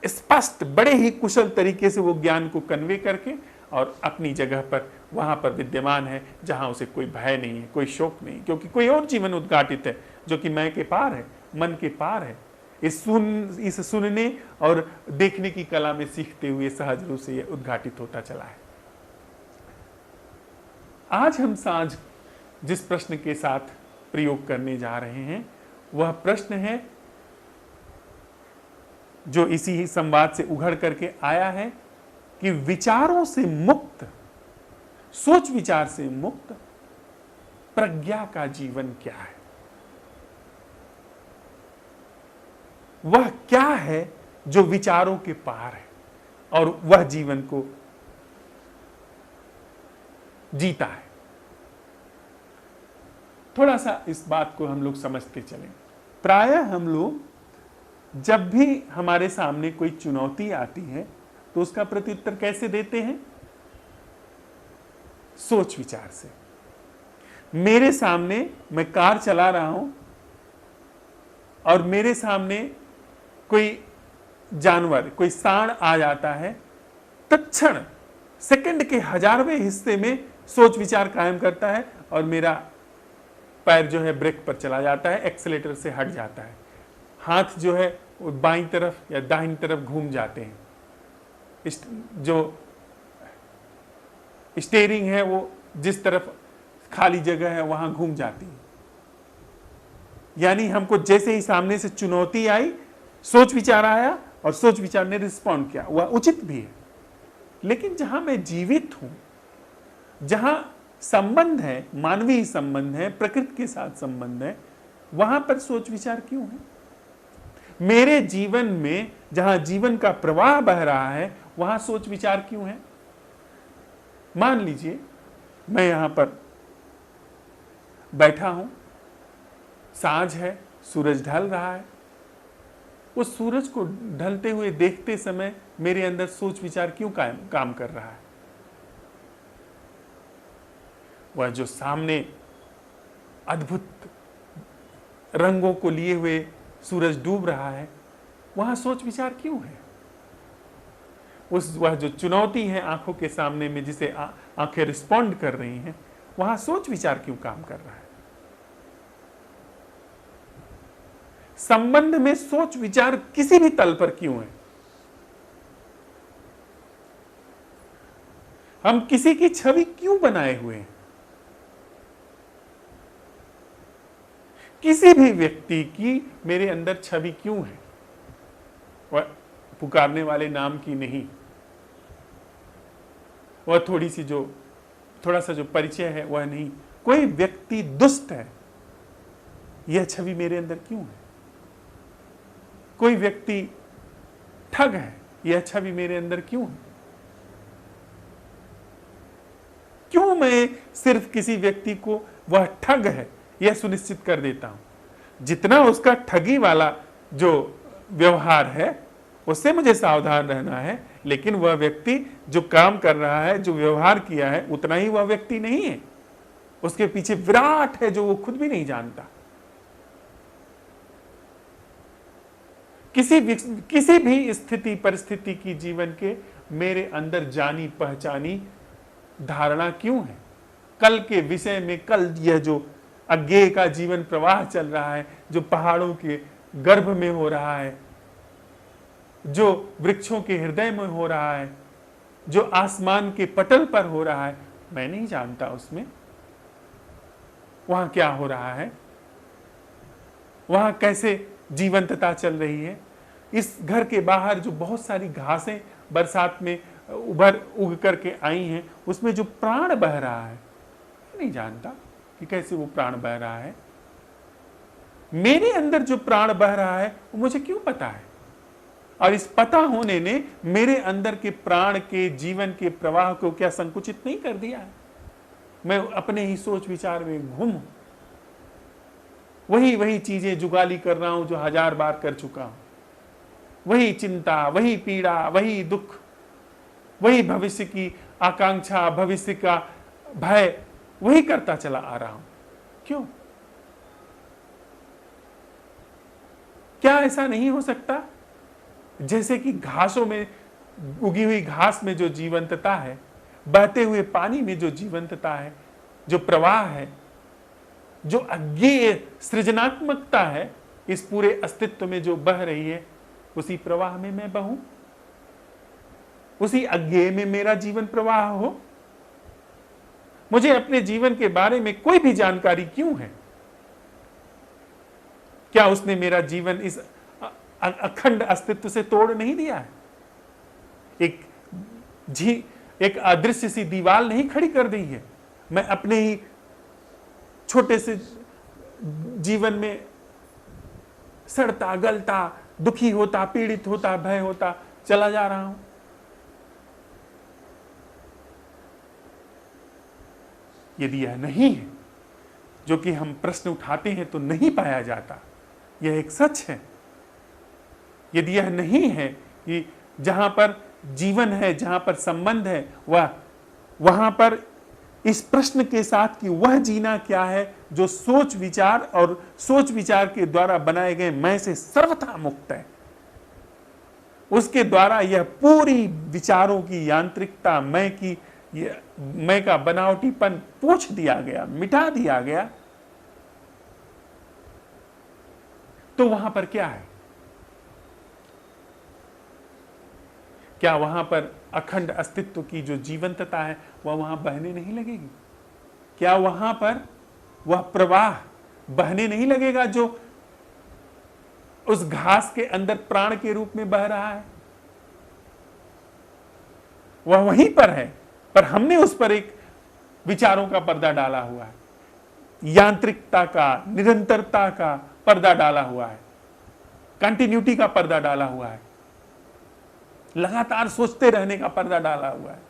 स्पष्ट, बड़े ही कुशल तरीके से वो ज्ञान को कन्वे करके और अपनी जगह पर वहां पर विद्यमान है, जहां उसे कोई भय नहीं है, कोई शोक नहीं, क्योंकि कोई और जीवन उद्घाटित है जो कि मैं के पार है, मन के पार है। इस सुनने और देखने की कला में सीखते हुए सहज रूप से यह उद्घाटित होता चला है। आज हम साँझ जिस प्रश्न के साथ प्रयोग करने जा रहे हैं, वह प्रश्न है जो इसी ही संवाद से उघड़ करके आया है कि विचारों से मुक्त, सोच विचार से मुक्त प्रज्ञा का जीवन क्या है? वह क्या है जो विचारों के पार है और वह जीवन को जीता है? थोड़ा सा इस बात को हम लोग समझते चलें। प्रायः हम लोग जब भी हमारे सामने कोई चुनौती आती है तो उसका प्रत्युत्तर कैसे देते हैं? सोच विचार से। मेरे सामने मैं कार चला रहा हूं और मेरे सामने कोई जानवर, कोई सांड आ जाता है, तत्क्षण सेकंड के 1000वें हिस्से में सोच विचार कायम करता है और मेरा पैर जो है ब्रेक पर चला जाता है, एक्सेलेटर से हट जाता है, हाथ जो है वो बाईं तरफ या दाहिनी तरफ घूम जाते हैं, जो स्टीयरिंग है वो जिस तरफ खाली जगह है वहां घूम जाती है। यानी हमको जैसे ही सामने से चुनौती आई, सोच विचार आया और सोच विचार ने रिस्पॉन्ड किया, वह उचित भी है। लेकिन जहां मैं जीवित हूं, जहां संबंध है, मानवीय संबंध है, प्रकृति के साथ संबंध है, वहां पर सोच विचार क्यों है? मेरे जीवन में जहां जीवन का प्रवाह बह रहा है वहां सोच विचार क्यों है? मान लीजिए मैं यहां पर बैठा हूं, सांझ है, सूरज ढल रहा है, उस सूरज को ढलते हुए देखते समय मेरे अंदर सोच विचार क्यों काम कर रहा है? वह जो सामने अद्भुत रंगों को लिए हुए सूरज डूब रहा है, वहां सोच विचार क्यों है? वह जो चुनौती है आंखों के सामने में, जिसे आंखें रिस्पॉन्ड कर रही हैं, वहां सोच विचार क्यों काम कर रहा है? संबंध में सोच विचार किसी भी तल पर क्यों है? हम किसी की छवि क्यों बनाए हुए हैं? किसी भी व्यक्ति की मेरे अंदर छवि क्यों है? वह पुकारने वाले नाम की नहीं, वह थोड़ा सा जो परिचय है वह नहीं। कोई व्यक्ति दुष्ट है, यह छवि मेरे अंदर क्यों है? कोई व्यक्ति ठग है, यह छवि मेरे अंदर क्यों है? क्यों मैं सिर्फ किसी व्यक्ति को वह ठग है यह सुनिश्चित कर देता हूं? जितना उसका ठगी वाला जो व्यवहार है उससे मुझे सावधान रहना है, लेकिन वह व्यक्ति जो काम कर रहा है, जो व्यवहार किया है, उतना ही वह व्यक्ति नहीं है। उसके पीछे विराट है जो वो खुद भी नहीं जानता। किसी भी स्थिति परिस्थिति की जीवन के मेरे अंदर जानी पहचानी धारणा क्यों है? कल के विषय में, कल यह जो अज्ञेय का जीवन प्रवाह चल रहा है, जो पहाड़ों के गर्भ में हो रहा है, जो वृक्षों के हृदय में हो रहा है, जो आसमान के पटल पर हो रहा है, मैं नहीं जानता उसमें वहां क्या हो रहा है, वहां कैसे जीवंतता चल रही है। इस घर के बाहर जो बहुत सारी घासें बरसात में उग करके आई हैं, उसमें जो प्राण बह रहा है, नहीं जानता कि कैसे वो प्राण बह रहा है। मेरे अंदर जो प्राण बह रहा है वो मुझे क्यों पता है? और इस पता होने ने मेरे अंदर के प्राण के जीवन के प्रवाह को क्या संकुचित नहीं कर दिया है? मैं अपने ही सोच विचार में घुम वही चीजें जुगाली कर रहा हूं जो 1000 बार कर चुका हूं। वही चिंता, वही पीड़ा, वही दुख, वही भविष्य की आकांक्षा, भविष्य का भय, वही करता चला आ रहा हूं। क्यों? क्या ऐसा नहीं हो सकता जैसे कि घासों में, उगी हुई घास में जो जीवंतता है, बहते हुए पानी में जो जीवंतता है, जो प्रवाह है, जो अज्ञेय सृजनात्मकता है इस पूरे अस्तित्व में जो बह रही है, उसी प्रवाह में मैं बहूं, उसी अज्ञेय में मेरा जीवन प्रवाह हो। मुझे अपने जीवन के बारे में कोई भी जानकारी क्यों है? क्या उसने मेरा जीवन इस अखंड अस्तित्व से तोड़ नहीं दिया है? एक अदृश्य सी दीवार नहीं खड़ी कर दी है? मैं अपने ही छोटे से जीवन में सड़ता गलता, दुखी होता, पीड़ित होता, भय होता चला जा रहा हूं। यदि यह नहीं है, जो कि हम प्रश्न उठाते हैं तो नहीं पाया जाता, यह एक सच है। यदि यह नहीं है कि जहां पर जीवन है, जहां पर संबंध है, वहां पर इस प्रश्न के साथ कि वह जीना क्या है जो सोच विचार और सोच विचार के द्वारा बनाए गए मैं से सर्वथा मुक्त है। उसके द्वारा यह पूरी विचारों की यांत्रिकता, मैं का बनावटीपन पोंछ दिया गया, मिटा दिया गया। तो वहां पर क्या है? क्या वहां पर अखंड अस्तित्व की जो जीवंतता है वह वहां बहने नहीं लगेगी? क्या वहां पर वह प्रवाह बहने नहीं लगेगा जो उस घास के अंदर प्राण के रूप में बह रहा है? वह वहीं पर है, पर हमने उस पर एक विचारों का पर्दा डाला हुआ है, यांत्रिकता का, निरंतरता का पर्दा डाला हुआ है, कंटिन्यूटी का पर्दा डाला हुआ है, लगातार सोचते रहने का पर्दा डाला हुआ है,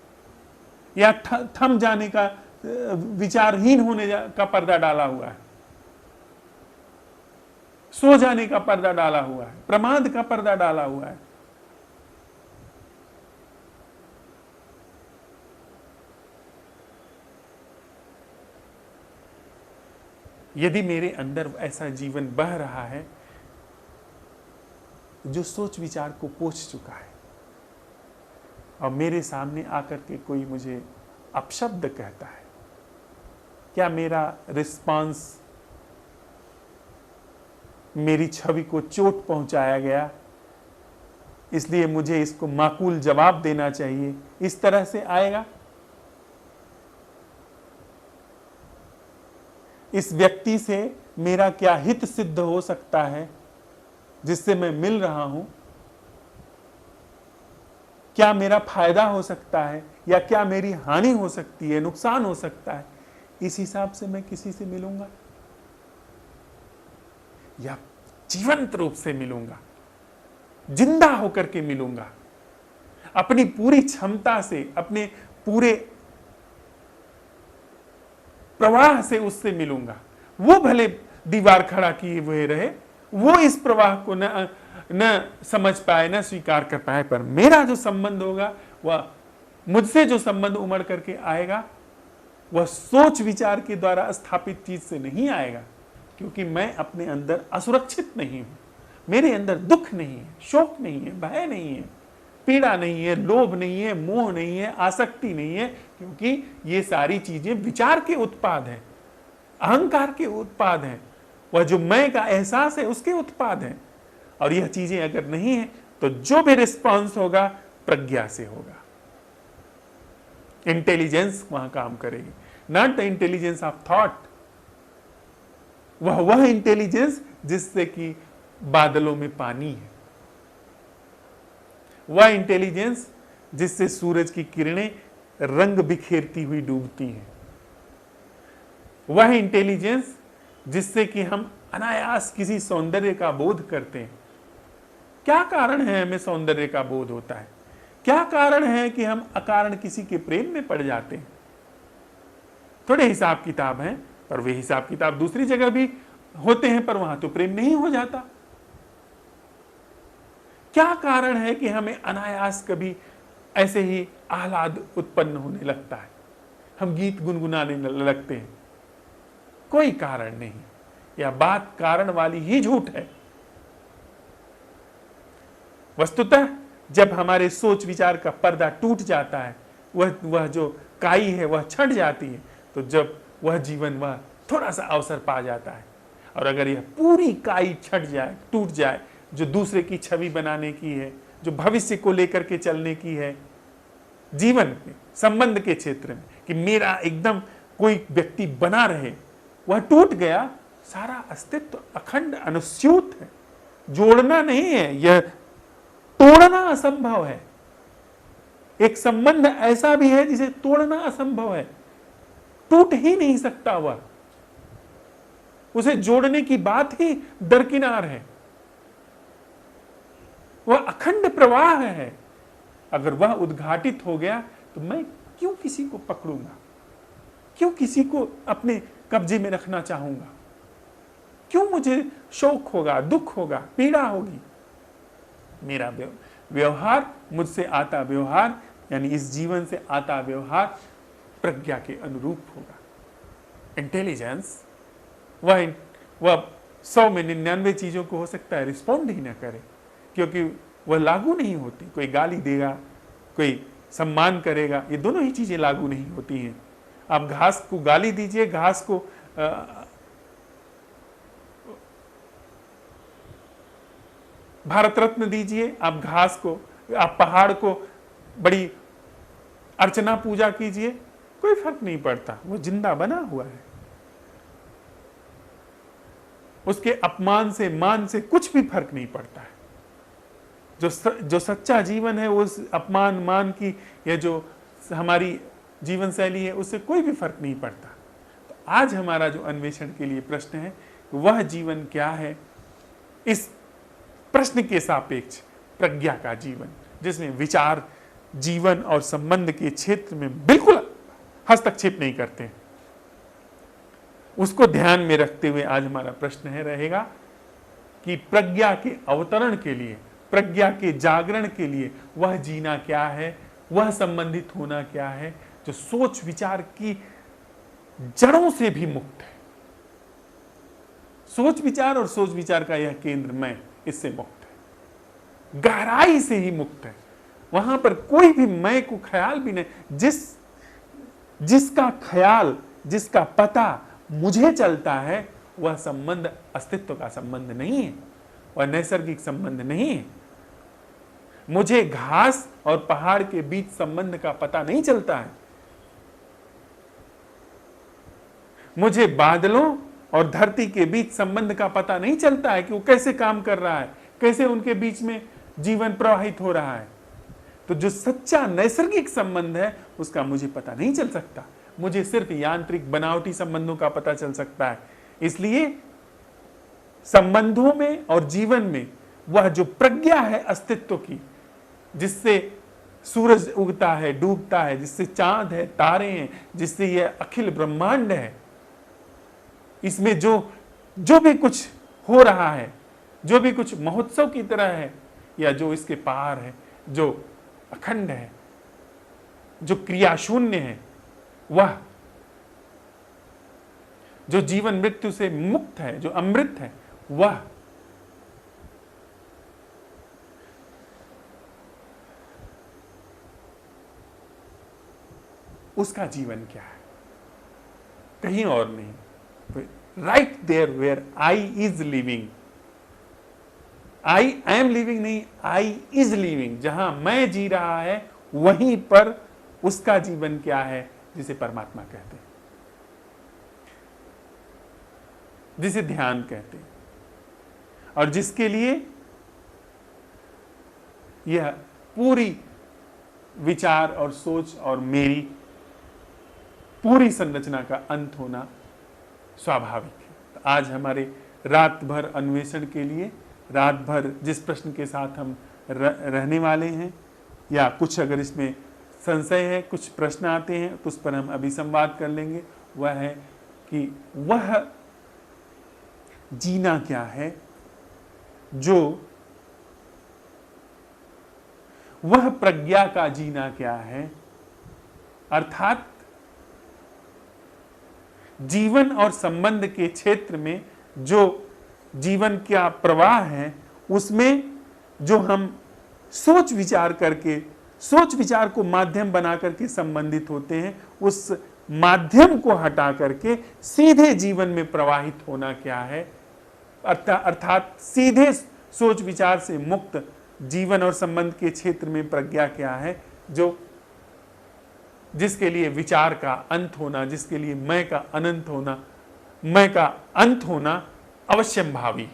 या थम जाने का, विचारहीन होने का पर्दा डाला हुआ है, सो जाने का पर्दा डाला हुआ है, प्रमाद का पर्दा डाला हुआ है। यदि मेरे अंदर ऐसा जीवन बह रहा है जो सोच विचार को पोंछ चुका है, और मेरे सामने आकर के कोई मुझे अपशब्द कहता है, क्या मेरा रिस्पांस, मेरी छवि को चोट पहुंचाया गया इसलिए मुझे इसको माकूल जवाब देना चाहिए, इस तरह से आएगा? इस व्यक्ति से मेरा क्या हित सिद्ध हो सकता है जिससे मैं मिल रहा हूं? क्या मेरा फायदा हो सकता है या क्या मेरी हानि हो सकती है, नुकसान हो सकता है? इस हिसाब से मैं किसी से मिलूंगा या जीवंत रूप से मिलूंगा, जिंदा होकर के मिलूंगा, अपनी पूरी क्षमता से, अपने पूरे प्रवाह से उससे मिलूंगा। वो भले दीवार खड़ा किए हुए रहे, वो इस प्रवाह को न समझ पाए, न स्वीकार कर पाए, पर मेरा जो संबंध होगा, वह मुझसे जो संबंध उमड़ करके आएगा, वह सोच विचार के द्वारा स्थापित चीज से नहीं आएगा, क्योंकि मैं अपने अंदर असुरक्षित नहीं हूं। मेरे अंदर दुख नहीं है, शोक नहीं है, भय नहीं है, पीड़ा नहीं है, लोभ नहीं है, मोह नहीं है, आसक्ति नहीं है, क्योंकि ये सारी चीजें विचार के उत्पाद हैं, अहंकार के उत्पाद हैं। वह जो मैं का एहसास है उसके उत्पाद हैं। और यह चीजें अगर नहीं है तो जो भी रिस्पॉन्स होगा प्रज्ञा से होगा, इंटेलिजेंस वहां काम करेगी, not the intelligence of thought. वह इंटेलिजेंस जिससे कि बादलों में पानी है, वह इंटेलिजेंस जिससे सूरज की किरणें रंग बिखेरती हुई डूबती हैं, वह इंटेलिजेंस जिससे कि हम अनायास किसी सौंदर्य का बोध करते हैं। क्या कारण है हमें सौंदर्य का बोध होता है? क्या कारण है कि हम अकारण किसी के प्रेम में पड़ जाते हैं? थोड़े हिसाब किताब हैं, पर वे हिसाब किताब दूसरी जगह भी होते हैं, पर वहां तो प्रेम नहीं हो जाता। क्या कारण है कि हमें अनायास कभी ऐसे ही आह्लाद उत्पन्न होने लगता है, हम गीत गुनगुनाने लगते हैं? कोई कारण नहीं। यह बात कारण वाली ही झूठ है। वस्तुतः जब हमारे सोच विचार का पर्दा टूट जाता है, वह जो काई है वह छट जाती है, तो जब वह जीवन वह थोड़ा सा अवसर पा जाता है। और अगर यह पूरी काई छट जाए, टूट जाए, जो दूसरे की छवि बनाने की है, जो भविष्य को लेकर के चलने की है, जीवन के संबंध के क्षेत्र में, कि मेरा एकदम कोई व्यक्ति बना रहे, वह टूट गया, सारा अस्तित्व अखंड अनुस्यूत है, जोड़ना नहीं है, यह तोड़ना असंभव है। एक संबंध ऐसा भी है जिसे तोड़ना असंभव है, टूट ही नहीं सकता, वह उसे जोड़ने की बात ही दरकिनार है। वह अखंड प्रवाह है। अगर वह उद्घाटित हो गया तो मैं क्यों किसी को पकड़ूंगा, क्यों किसी को अपने कब्जे में रखना चाहूंगा, क्यों मुझे शोक होगा, दुख होगा, पीड़ा होगी? मेरा व्यवहार, मुझसे आता व्यवहार, यानी इस जीवन से आता व्यवहार प्रज्ञा के अनुरूप होगा। इंटेलिजेंस वह 100 में 99 चीजों को हो सकता है रिस्पॉन्ड ही ना करे, क्योंकि वह लागू नहीं होती। कोई गाली देगा, कोई सम्मान करेगा, ये दोनों ही चीजें लागू नहीं होती हैं। आप घास को गाली दीजिए, घास को भारत रत्न दीजिए, आप घास को, आप पहाड़ को बड़ी अर्चना पूजा कीजिए, कोई फर्क नहीं पड़ता, वो जिंदा बना हुआ है। उसके अपमान से, मान से कुछ भी फर्क नहीं पड़ता है। जो सच्चा जीवन है, उस अपमान मान की या जो हमारी जीवन शैली है, उससे कोई भी फर्क नहीं पड़ता। तो आज हमारा जो अन्वेषण के लिए प्रश्न है, वह जीवन क्या है? इस प्रश्न के सापेक्ष प्रज्ञा का जीवन, जिसमें विचार जीवन और संबंध के क्षेत्र में बिल्कुल हस्तक्षेप नहीं करते, उसको ध्यान में रखते हुए आज हमारा प्रश्न रहेगा कि प्रज्ञा के अवतरण के लिए, प्रज्ञा के जागरण के लिए वह जीना क्या है, वह संबंधित होना क्या है, जो सोच विचार की जड़ों से भी मुक्त है। सोच विचार और सोच विचार का यह केंद्र मैं, इससे मुक्त है, गहराई से ही मुक्त है। वहां पर कोई भी मैं को ख्याल भी नहीं। जिसका ख्याल, जिसका पता मुझे चलता है, वह संबंध अस्तित्व का संबंध नहीं है, वह नैसर्गिक संबंध नहीं है। मुझे घास और पहाड़ के बीच संबंध का पता नहीं चलता है। मुझे बादलों और धरती के बीच संबंध का पता नहीं चलता है कि वो कैसे काम कर रहा है, कैसे उनके बीच में जीवन प्रवाहित हो रहा है। तो जो सच्चा नैसर्गिक संबंध है, उसका मुझे पता नहीं चल सकता। मुझे सिर्फ यांत्रिक बनावटी संबंधों का पता चल सकता है। इसलिए संबंधों में और जीवन में वह जो प्रज्ञा है अस्तित्व की, जिससे सूरज उगता है, डूबता है, जिससे चांद है, तारे हैं, जिससे यह अखिल ब्रह्मांड है, इसमें जो भी कुछ हो रहा है, जो भी कुछ महोत्सव की तरह है, या जो इसके पार है, जो अखंड है, जो क्रिया शून्य है, वह जो जीवन मृत्यु से मुक्त है, जो अमृत है, वह उसका जीवन क्या है? कहीं और नहीं। Right there where I is living, I am living नहीं, आई इज लिविंग, जहां मैं जी रहा है, वहीं पर उसका जीवन क्या है, जिसे परमात्मा कहते हैं, जिसे ध्यान कहते हैं, और जिसके लिए यह पूरी विचार और सोच और मेरी पूरी संरचना का अंत होना स्वाभाविक है। तो आज हमारे रात भर अन्वेषण के लिए, रात भर जिस प्रश्न के साथ हम रहने वाले हैं, या कुछ अगर इसमें संशय है, कुछ प्रश्न आते हैं, तो उस पर हम अभी संवाद कर लेंगे। वह है कि वह जीना क्या है, जो वह प्रज्ञा का जीना क्या है, अर्थात जीवन और संबंध के क्षेत्र में जो जीवन का प्रवाह है, उसमें जो हम सोच विचार करके, सोच विचार को माध्यम बना करके संबंधित होते हैं, उस माध्यम को हटा करके सीधे जीवन में प्रवाहित होना क्या है, अर्थात सीधे सोच विचार से मुक्त जीवन और संबंध के क्षेत्र में प्रज्ञा क्या है, जो जिसके लिए विचार का अंत होना, जिसके लिए मैं का अनंत होना, मैं का अंत होना अवश्यंभावी,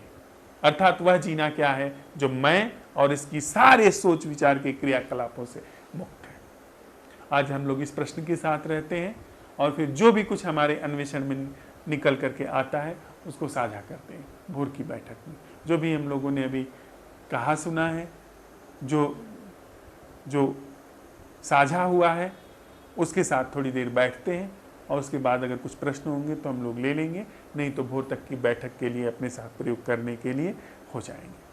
अर्थात वह जीना क्या है जो मैं और इसकी सारे सोच विचार के क्रियाकलापों से मुक्त है। आज हम लोग इस प्रश्न के साथ रहते हैं, और फिर जो भी कुछ हमारे अन्वेषण में निकल करके आता है उसको साझा करते हैं भोर की बैठक में। जो भी हम लोगों ने अभी कहा सुना है, जो साझा हुआ है, उसके साथ थोड़ी देर बैठते हैं, और उसके बाद अगर कुछ प्रश्न होंगे तो हम लोग ले लेंगे, नहीं तो भोर तक की बैठक के लिए अपने साथ प्रयोग करने के लिए हो जाएंगे।